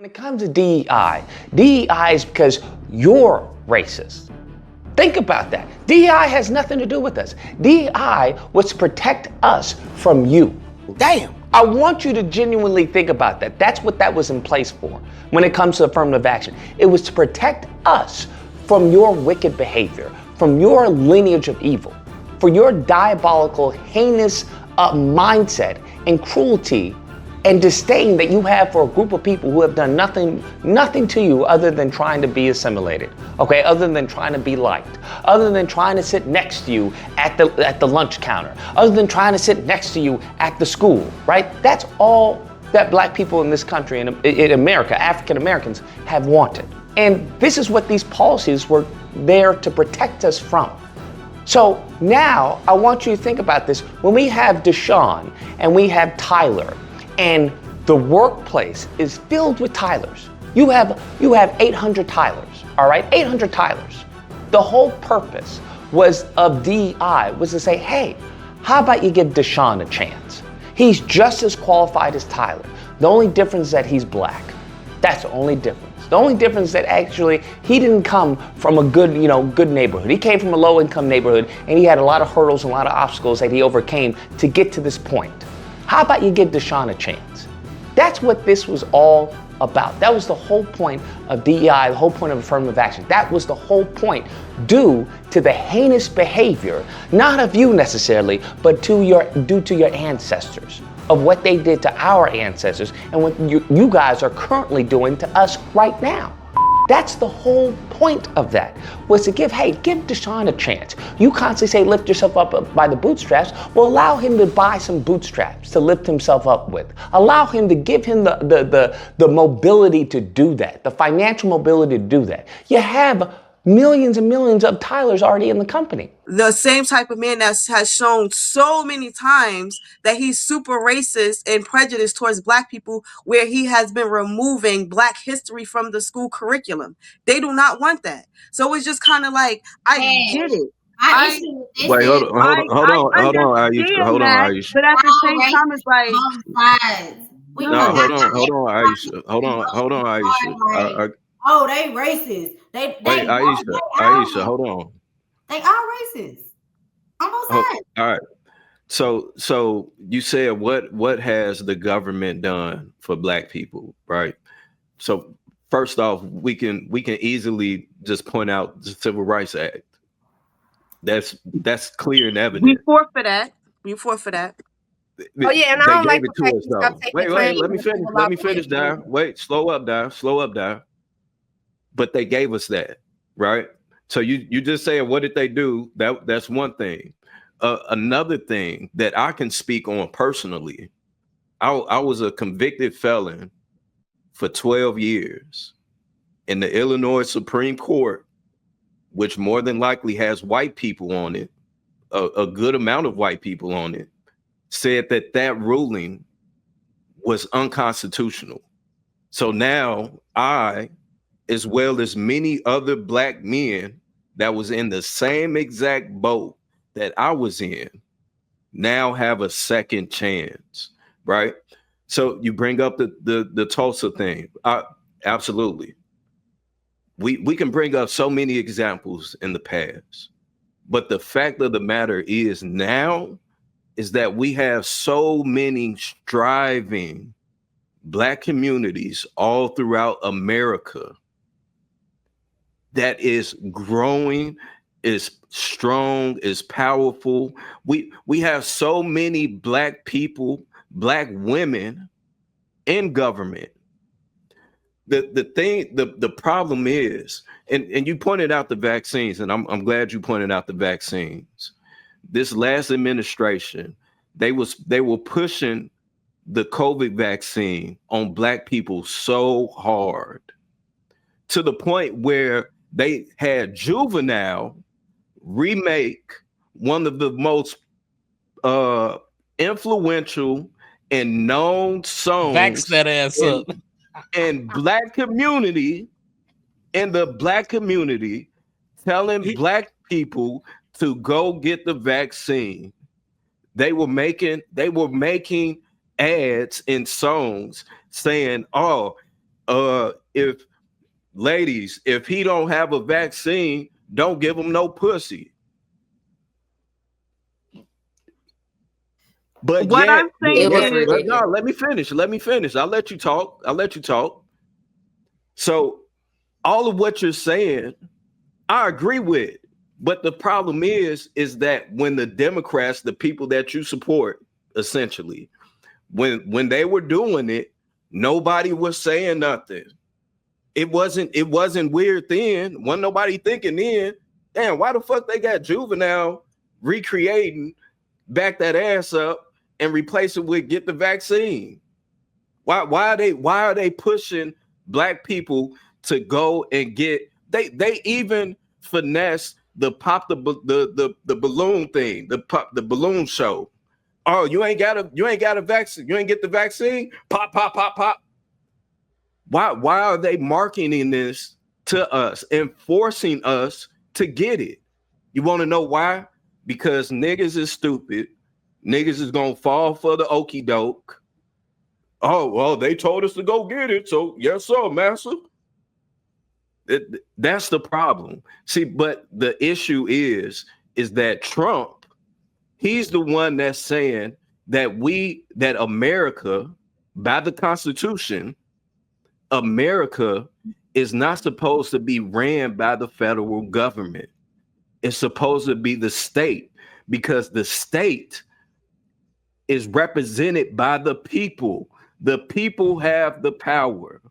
When it comes to DEI is because you're racist. Think about that. DEI has nothing to do with us. DEI was to protect us from you. Damn. I want you to genuinely think about that. That's what that was in place for when it comes to affirmative action. It was to protect us from your wicked behavior, from your lineage of evil, for your diabolical, heinous mindset and cruelty and disdain that you have for a group of people who have done nothing to you other than trying to be assimilated, okay? Other than trying to be liked, other than trying to sit next to you at the lunch counter, other than trying to sit next to you at the school, right? That's all that black people in this country, in America, African Americans, have wanted. And this is what these policies were there to protect us from. So now I want you to think about this. When we have Deshaun and we have Tyler, and the workplace is filled with Tylers. You have 800 Tylers, all right? 800 Tylers. The whole purpose of DEI was to say, hey, how about you give Deshaun a chance? He's just as qualified as Tyler. The only difference is that he's black. That's the only difference. The only difference is that actually he didn't come from a good neighborhood. He came from a low-income neighborhood, and he had a lot of hurdles and a lot of obstacles that he overcame to get to this point. How about you give Deshaun a chance? That's what this was all about. That was the whole point of DEI, the whole point of affirmative action. That was the whole point, due to the heinous behavior, not of you necessarily, but due to your ancestors, of what they did to our ancestors and what you guys are currently doing to us right now. That's the whole point of that, was to give Deshaun a chance. You constantly say lift yourself up by the bootstraps. Well, allow him to buy some bootstraps to lift himself up with. Allow him to give him the mobility to do that, the financial mobility to do that. You have millions and millions of Tylers already in the company. The same type of man that has shown so many times that he's super racist and prejudiced towards black people, where he has been removing black history from the school curriculum. They do not want that. So it's just kind of like, I get it. Wait, hold on, Aisha. But at the same time, it's like, Hold on, Aisha. Oh, they racist. Wait, Aisha, hold on. They are racist. On both sides. All right. So you said what has the government done for black people, right? So first off, we can easily just point out the Civil Rights Act. That's clear and evident. We fought for that. Oh yeah, and I don't like to us, though. Wait, let me finish, Dar. Wait, slow up, Dar. But they gave us that, right? So you just saying, what did they do? That's one thing. Another thing that I can speak on personally, I was a convicted felon for 12 years in the Illinois Supreme Court, which more than likely has white people on it, a good amount of white people on it, said that ruling was unconstitutional. So now I, as well as many other black men that was in the same exact boat that I was in, now have a second chance, right? So you bring up the Tulsa thing. Absolutely. We can bring up so many examples in the past, but the fact of the matter is now is that we have so many striving black communities all throughout America that is growing, is strong, is powerful. We have so many black people, black women in government. The problem is, and you pointed out the vaccines, and I'm glad you pointed out the vaccines. This last administration, they were pushing the COVID vaccine on black people so hard, to the point where they had Juvenile remake one of the most influential and known songs. Vax that ass up. In black community, in the black community, telling black people to go get the vaccine. They were making ads in songs saying, "Oh, if ladies, if he don't have a vaccine, don't give him no pussy. But what yet, I'm saying is, no, let me finish. Let me finish. I'll let you talk. So all of what you're saying, I agree with. But the problem is that when the Democrats, the people that you support, essentially, when they were doing it, nobody was saying nothing. It wasn't weird then. Wasn't nobody thinking then, damn, why the fuck they got Juvenile recreating, back that ass up and replace it with get the vaccine? Why are they pushing black people to go and get, they even finesse the balloon thing, the balloon show. Oh, you ain't got a vaccine, you ain't get the vaccine, pop pop pop pop. Why are they marketing this to us and forcing us to get it? You want to know why? Because niggas is stupid. Niggas is gonna fall for the okie doke. Oh, well, they told us to go get it, so yes, sir, master. That's the problem. See, but the issue is that Trump, he's the one that's saying that America, by the Constitution, America is not supposed to be ran by the federal government. It's supposed to be the state, because the state is represented by the people. The people have the power.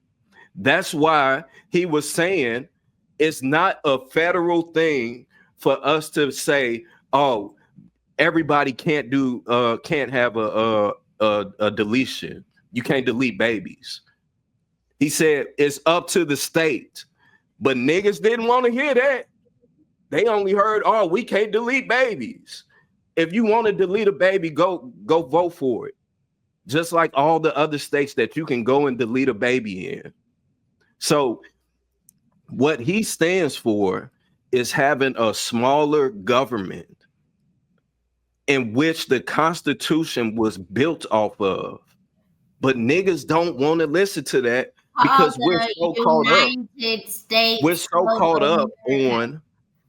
That's why he was saying it's not a federal thing for us to say, oh, everybody can't have a deletion. You can't delete babies. He said it's up to the state. But niggas didn't want to hear that. They only heard, oh, we can't delete babies. If you want to delete a baby, go vote for it. Just like all the other states that you can go and delete a baby in. So what he stands for is having a smaller government in which the Constitution was built off of. But niggas don't want to listen to that because we're so caught up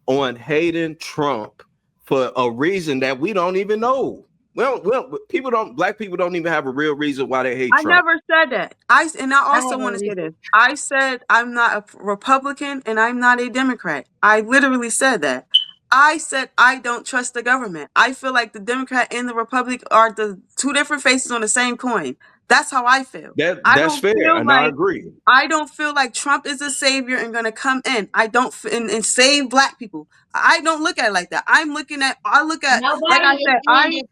on hating Trump for a reason that we don't even know. Well, black people don't even have a real reason why they hate Trump. I never said that. I also want to say this. I said I'm not a Republican and I'm not a Democrat. I literally said that. I said I don't trust the government. I feel like the Democrat and the Republic are the two different faces on the same coin. That's how I feel. That's fair, and I agree. I don't feel like Trump is a savior and gonna come in. I don't and save black people. I don't look at it like that. I look at nobody like I said,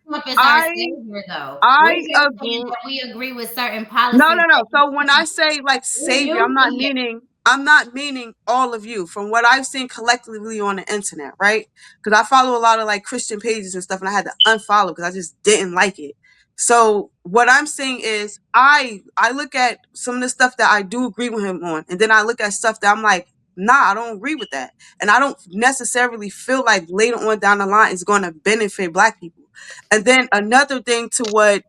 Trump is our savior, though. We agree with certain policies. No. So when I say like savior, I'm not meaning all of you. From what I've seen collectively on the internet, right? Because I follow a lot of like Christian pages and stuff, and I had to unfollow because I just didn't like it. So what I'm saying is I look at some of the stuff that I do agree with him on, and then I look at stuff that I'm like, nah, I don't agree with that. And I don't necessarily feel like later on down the line it's going to benefit black people. And then another thing to what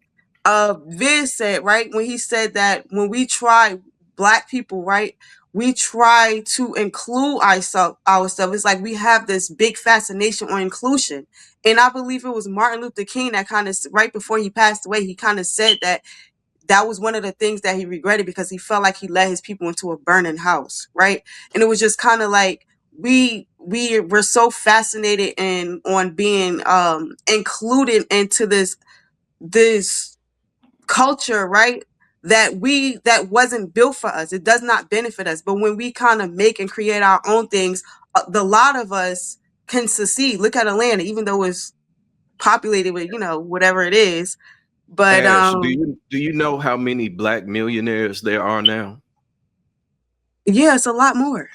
Viz said, right, when he said that when we try, black people, right, we try to include ourselves. It's like we have this big fascination on inclusion. And I believe it was Martin Luther King that kind of, right before he passed away, he kind of said that was one of the things that he regretted because he felt like he led his people into a burning house, right? And it was just kind of like we're so fascinated on being included into this culture, right? That wasn't built for us. It does not benefit us. But when we kind of make and create our own things, the lot of us can succeed. Look at Atlanta, even though it's populated with, whatever it is. But Ash, do you know how many black millionaires there are now? Yeah, it's a lot more.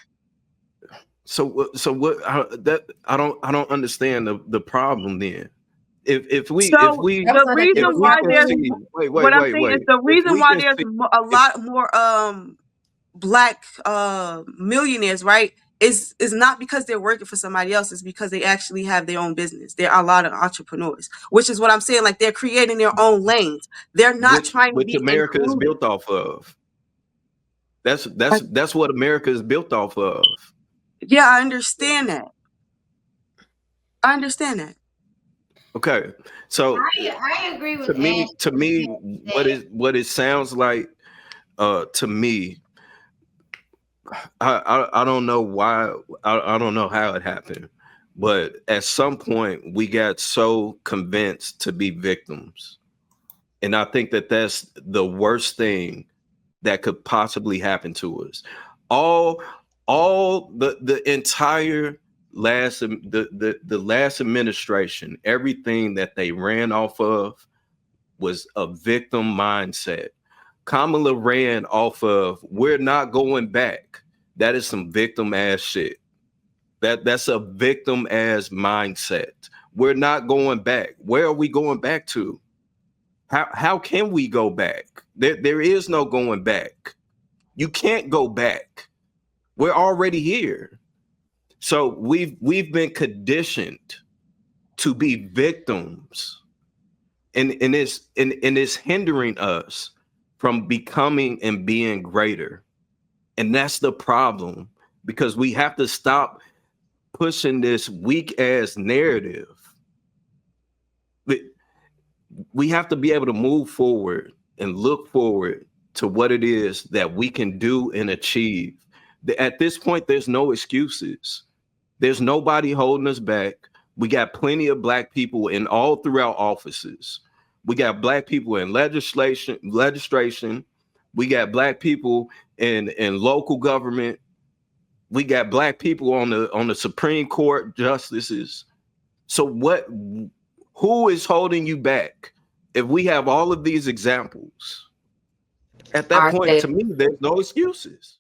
So what? I don't understand the problem then. The reason why there's a lot more black millionaires, right, is not because they're working for somebody else. It's because they actually have their own business. There are a lot of entrepreneurs, which is what I'm saying. Like, they're creating their own lanes. They're not trying to be America included. is built off of. That's what America is built off of. Yeah, I understand that. Okay, so I agree with to me, what it sounds like, to me, I don't know why, I don't know how it happened, but at some point we got so convinced to be victims, and I think that that's the worst thing that could possibly happen to us. All the entire the last administration, everything that they ran off of was a victim mindset. Kamala ran off of we're not going back. That is some victim ass shit. That's a victim ass mindset. We're not going back. Where are we going back to? How can we go back? There is no going back. You can't go back. We're already here. So we've been conditioned to be victims, and it's hindering us from becoming and being greater. And that's the problem, because we have to stop pushing this weak ass narrative. We have to be able to move forward and look forward to what it is that we can do and achieve. At this point, there's no excuses. There's nobody holding us back. We got plenty of Black people in all throughout offices. We got Black people in legislation. We got Black people in local government. We got Black people on the Supreme Court justices. So who is holding you back? If we have all of these examples, at that point, to me, there's no excuses.